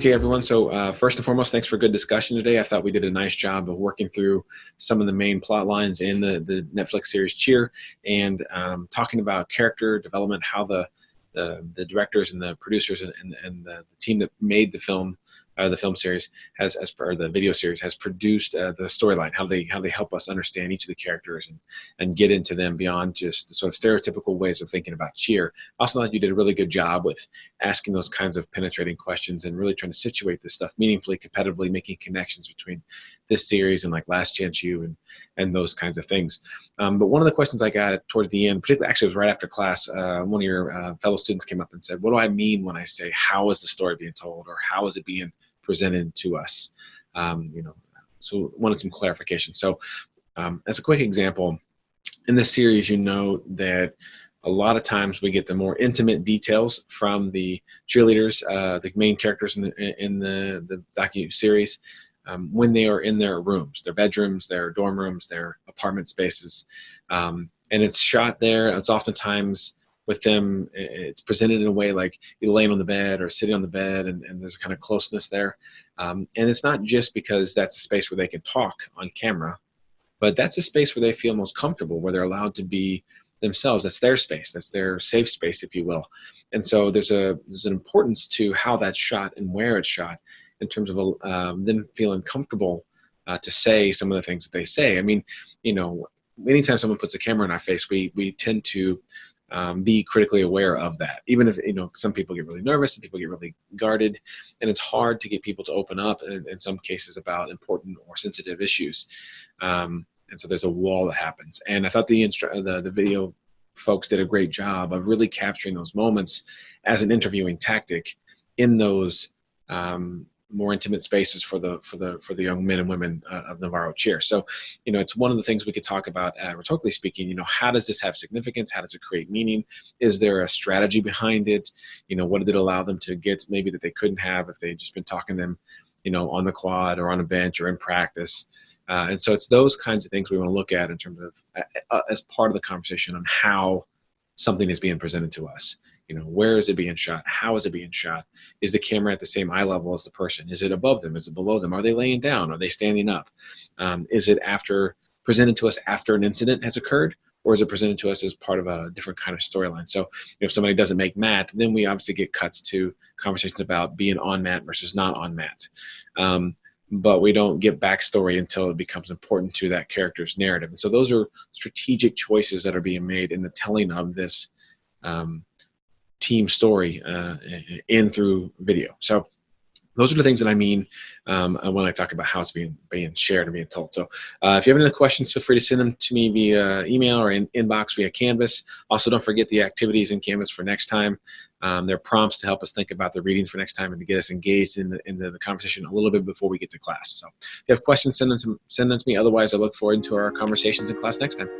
Okay, everyone. So first and foremost, thanks for a good discussion today. I thought we did a nice job of working through some of the main plot lines in the Netflix series Cheer, and talking about character development, how the directors and the producers and the team that made the film series or the video series has produced the storyline, how they help us understand each of the characters and get into them beyond just the sort of stereotypical ways of thinking about Cheer. I also thought you did a really good job with asking those kinds of penetrating questions and really trying to situate this stuff meaningfully, competitively, making connections between this series and like Last Chance U and those kinds of things. But one of the questions I got towards the end, particularly actually it was right after class, one of your fellow students came up and said, "What do I mean when I say how is the story being told, or how is it being presented to us?" So wanted some clarification. So as a quick example, in this series, you know that a lot of times we get the more intimate details from the cheerleaders, the main characters in the docu-series, when they are in their rooms, their bedrooms, their dorm rooms, their apartment spaces. And it's shot there. It's oftentimes with them, it's presented in a way like you're laying on the bed or sitting on the bed, and there's a kind of closeness there. And it's not just because that's a space where they can talk on camera, but that's a space where they feel most comfortable, where they're allowed to be themselves. That's their space. That's their safe space, if you will. And so there's an importance to how that's shot and where it's shot in terms of them feeling comfortable to say some of the things that they say. I mean, anytime someone puts a camera in our face, we tend to be critically aware of that. Even if, some people get really nervous, some people get really guarded, and it's hard to get people to open up in some cases about important or sensitive issues. And so there's a wall that happens. And I thought the video folks did a great job of really capturing those moments as an interviewing tactic in those more intimate spaces for the young men and women of Navarro Cheer. So, it's one of the things we could talk about rhetorically speaking. How does this have significance? How does it create meaning? Is there a strategy behind it? What did it allow them to get maybe that they couldn't have if they'd just been talking to them, on the quad or on a bench or in practice? And so it's those kinds of things we want to look at in terms of as part of the conversation on how something is being presented to us. Where is it being shot? How is it being shot? Is the camera at the same eye level as the person? Is it above them? Is it below them? Are they laying down? Are they standing up? Is it presented to us after an incident has occurred? Or is it presented to us as part of a different kind of storyline? So if somebody doesn't make mat, then we obviously get cuts to conversations about being on mat versus not on mat. But we don't get backstory until it becomes important to that character's narrative. And so those are strategic choices that are being made in the telling of this team story in through video. So those are the things that I mean when I talk about how it's being shared and being told. So if you have any other questions, feel free to send them to me via email or inbox via Canvas. Also, don't forget the activities in Canvas for next time. They're prompts to help us think about the readings for next time and to get us engaged in the conversation a little bit before we get to class. So if you have questions, send them to me. Otherwise, I look forward to our conversations in class next time.